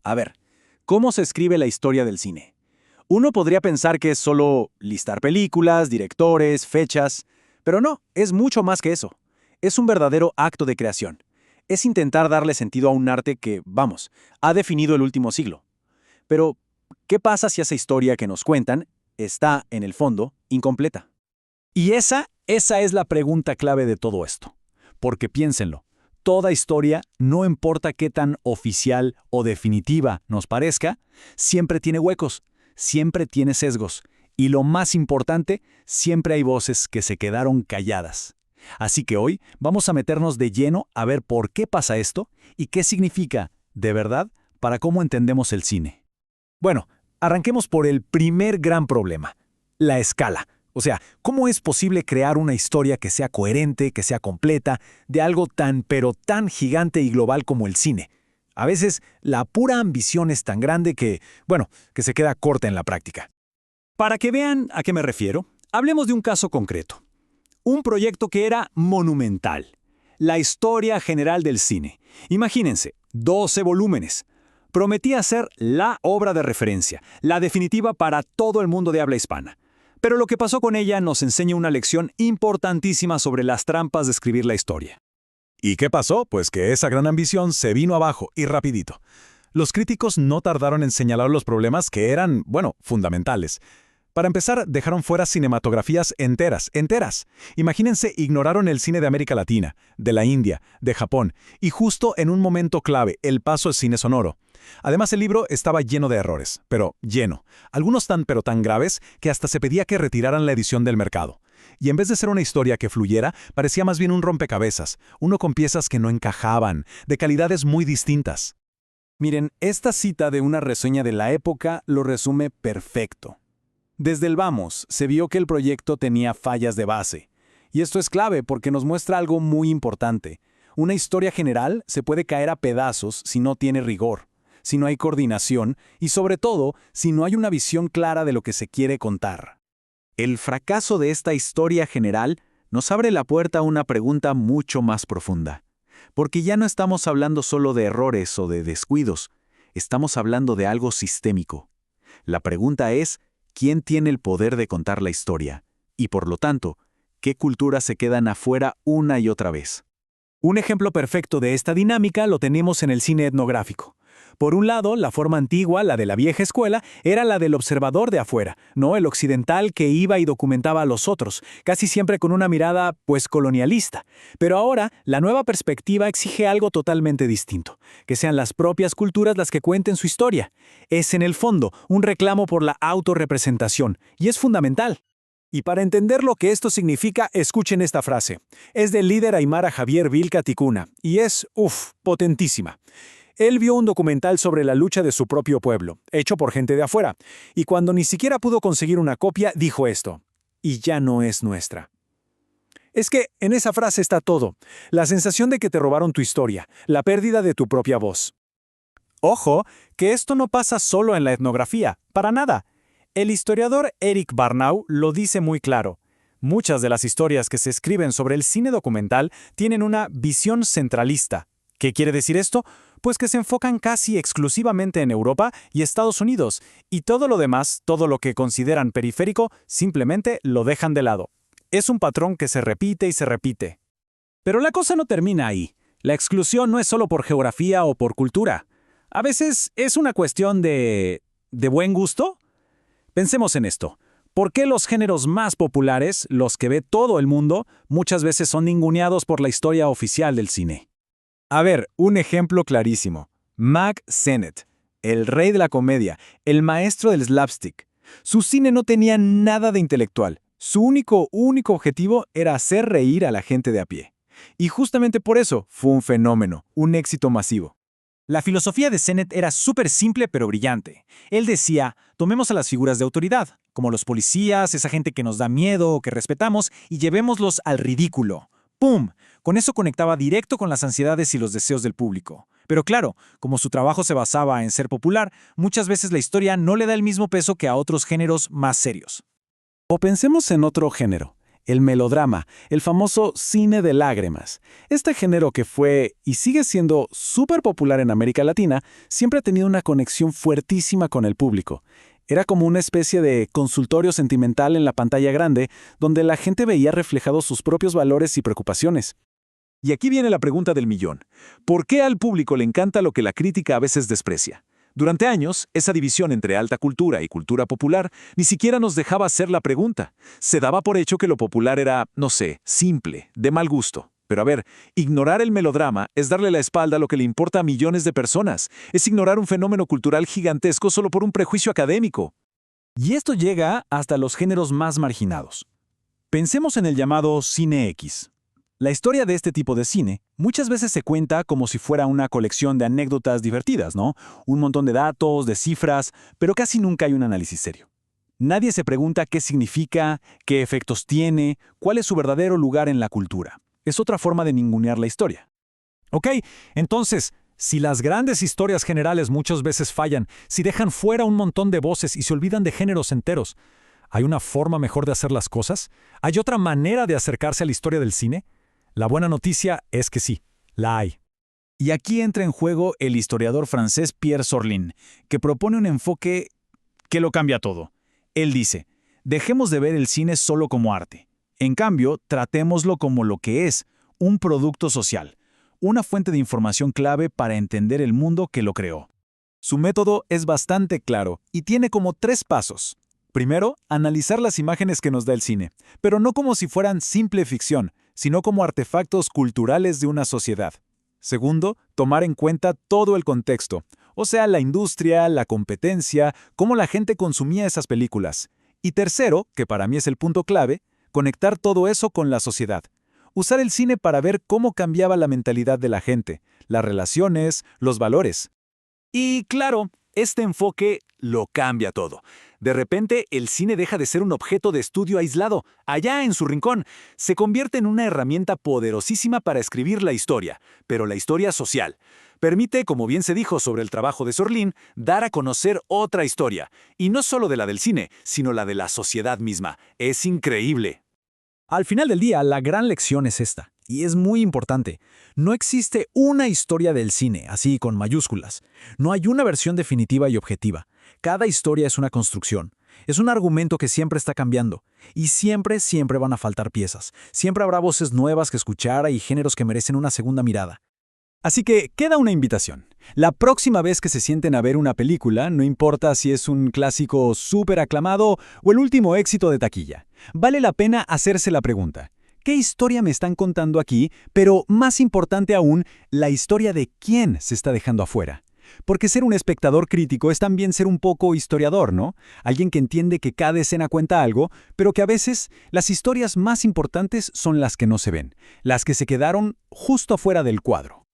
A ver, ¿cómo se escribe la historia del cine? Uno podría pensar que es solo listar películas, directores, fechas, pero no, es mucho más que eso. Es un verdadero acto de creación. Es intentar darle sentido a un arte que, vamos, ha definido el último siglo. Pero, ¿qué pasa si esa historia que nos cuentan está, en el fondo, incompleta? Y esa es la pregunta clave de todo esto. Porque piénsenlo, toda historia, no importa qué tan oficial o definitiva nos parezca, siempre tiene huecos, siempre tiene sesgos. Y lo más importante, siempre hay voces que se quedaron calladas. Así que hoy vamos a meternos de lleno a ver por qué pasa esto y qué significa, de verdad, para cómo entendemos el cine. Bueno, arranquemos por el primer gran problema, la escala. O sea, ¿cómo es posible crear una historia que sea coherente, que sea completa, de algo tan pero tan gigante y global como el cine? A veces, la pura ambición es tan grande que, bueno, que se queda corta en la práctica. Para que vean a qué me refiero, hablemos de un caso concreto. Un proyecto que era monumental. La historia general del cine. Imagínense, 12 volúmenes. Prometía ser la obra de referencia, la definitiva para todo el mundo de habla hispana. Pero lo que pasó con ella nos enseña una lección importantísima sobre las trampas de escribir la historia. ¿Y qué pasó? Pues que esa gran ambición se vino abajo y rapidito. Los críticos no tardaron en señalar los problemas que eran, bueno, fundamentales. Para empezar, dejaron fuera cinematografías enteras. Imagínense, ignoraron el cine de América Latina, de la India, de Japón, y justo en un momento clave, el paso al cine sonoro. Además, el libro estaba lleno de errores, pero lleno. Algunos tan graves que hasta se pedía que retiraran la edición del mercado. Y en vez de ser una historia que fluyera, parecía más bien un rompecabezas, uno con piezas que no encajaban, de calidades muy distintas. Miren, esta cita de una reseña de la época lo resume perfecto. Desde el vamos, se vio que el proyecto tenía fallas de base. Y esto es clave porque nos muestra algo muy importante. Una historia general se puede caer a pedazos si no tiene rigor, si no hay coordinación y sobre todo si no hay una visión clara de lo que se quiere contar. El fracaso de esta historia general nos abre la puerta a una pregunta mucho más profunda. Porque ya no estamos hablando solo de errores o de descuidos, estamos hablando de algo sistémico. La pregunta es, ¿quién tiene el poder de contar la historia? Y por lo tanto, ¿qué culturas se quedan afuera una y otra vez? Un ejemplo perfecto de esta dinámica lo tenemos en el cine etnográfico. Por un lado, la forma antigua, la de la vieja escuela, era la del observador de afuera, no el occidental que iba y documentaba a los otros, casi siempre con una mirada, pues, colonialista. Pero ahora, la nueva perspectiva exige algo totalmente distinto, que sean las propias culturas las que cuenten su historia. Es, en el fondo, un reclamo por la autorrepresentación, y es fundamental. Y para entender lo que esto significa, escuchen esta frase. Es del líder aymara Javier Vilca Ticuna, y es, potentísima. Él vio un documental sobre la lucha de su propio pueblo, hecho por gente de afuera, y cuando ni siquiera pudo conseguir una copia, dijo esto: y ya no es nuestra. Es que en esa frase está todo, la sensación de que te robaron tu historia, la pérdida de tu propia voz. Ojo, que esto no pasa solo en la etnografía, para nada. El historiador Eric Barnau lo dice muy claro. Muchas de las historias que se escriben sobre el cine documental tienen una visión centralista. ¿Qué quiere decir esto? Pues que se enfocan casi exclusivamente en Europa y Estados Unidos, y todo lo demás, todo lo que consideran periférico, simplemente lo dejan de lado. Es un patrón que se repite y se repite. Pero la cosa no termina ahí. La exclusión no es solo por geografía o por cultura. A veces es una cuestión de buen gusto. Pensemos en esto. ¿Por qué los géneros más populares, los que ve todo el mundo, muchas veces son ninguneados por la historia oficial del cine? A ver, un ejemplo clarísimo. Mack Sennett, el rey de la comedia, el maestro del slapstick. Su cine no tenía nada de intelectual. Su único objetivo era hacer reír a la gente de a pie. Y justamente por eso fue un fenómeno, un éxito masivo. La filosofía de Sennett era súper simple pero brillante. Él decía, tomemos a las figuras de autoridad, como los policías, esa gente que nos da miedo o que respetamos, y llevémoslos al ridículo. ¡Pum! Con eso conectaba directo con las ansiedades y los deseos del público. Pero claro, como su trabajo se basaba en ser popular, muchas veces la historia no le da el mismo peso que a otros géneros más serios. O pensemos en otro género, el melodrama, el famoso cine de lágrimas. Este género que fue y sigue siendo súper popular en América Latina, siempre ha tenido una conexión fuertísima con el público. Era como una especie de consultorio sentimental en la pantalla grande, donde la gente veía reflejados sus propios valores y preocupaciones. Y aquí viene la pregunta del millón. ¿Por qué al público le encanta lo que la crítica a veces desprecia? Durante años, esa división entre alta cultura y cultura popular ni siquiera nos dejaba hacer la pregunta. Se daba por hecho que lo popular era, no sé, simple, de mal gusto. Pero a ver, ignorar el melodrama es darle la espalda a lo que le importa a millones de personas. Es ignorar un fenómeno cultural gigantesco solo por un prejuicio académico. Y esto llega hasta los géneros más marginados. Pensemos en el llamado cine X. La historia de este tipo de cine muchas veces se cuenta como si fuera una colección de anécdotas divertidas, ¿no? Un montón de datos, de cifras, pero casi nunca hay un análisis serio. Nadie se pregunta qué significa, qué efectos tiene, cuál es su verdadero lugar en la cultura. Es otra forma de ningunear la historia. Ok, entonces, si las grandes historias generales muchas veces fallan, si dejan fuera un montón de voces y se olvidan de géneros enteros, ¿hay una forma mejor de hacer las cosas? ¿Hay otra manera de acercarse a la historia del cine? La buena noticia es que sí, la hay. Y aquí entra en juego el historiador francés Pierre Sorlin, que propone un enfoque que lo cambia todo. Él dice, dejemos de ver el cine solo como arte. En cambio, tratémoslo como lo que es, un producto social, una fuente de información clave para entender el mundo que lo creó. Su método es bastante claro y tiene como 3 pasos. Primero, analizar las imágenes que nos da el cine, pero no como si fueran simple ficción, sino como artefactos culturales de una sociedad. Segundo, tomar en cuenta todo el contexto, o sea, la industria, la competencia, cómo la gente consumía esas películas. Y tercero, que para mí es el punto clave, conectar todo eso con la sociedad. Usar el cine para ver cómo cambiaba la mentalidad de la gente, las relaciones, los valores. Y claro, este enfoque lo cambia todo. De repente, el cine deja de ser un objeto de estudio aislado, allá en su rincón. Se convierte en una herramienta poderosísima para escribir la historia, pero la historia social. Permite, como bien se dijo sobre el trabajo de Sorlin, dar a conocer otra historia. Y no solo de la del cine, sino la de la sociedad misma. Es increíble. Al final del día, la gran lección es esta, y es muy importante. No existe una historia del cine, así con mayúsculas. No hay una versión definitiva y objetiva. Cada historia es una construcción. Es un argumento que siempre está cambiando. Y siempre van a faltar piezas. Siempre habrá voces nuevas que escuchar y géneros que merecen una segunda mirada. Así que queda una invitación. La próxima vez que se sienten a ver una película, no importa si es un clásico súper aclamado o el último éxito de taquilla, vale la pena hacerse la pregunta: ¿qué historia me están contando aquí? Pero más importante aún, la historia de quién se está dejando afuera. Porque ser un espectador crítico es también ser un poco historiador, ¿no? Alguien que entiende que cada escena cuenta algo, pero que a veces las historias más importantes son las que no se ven, las que se quedaron justo afuera del cuadro.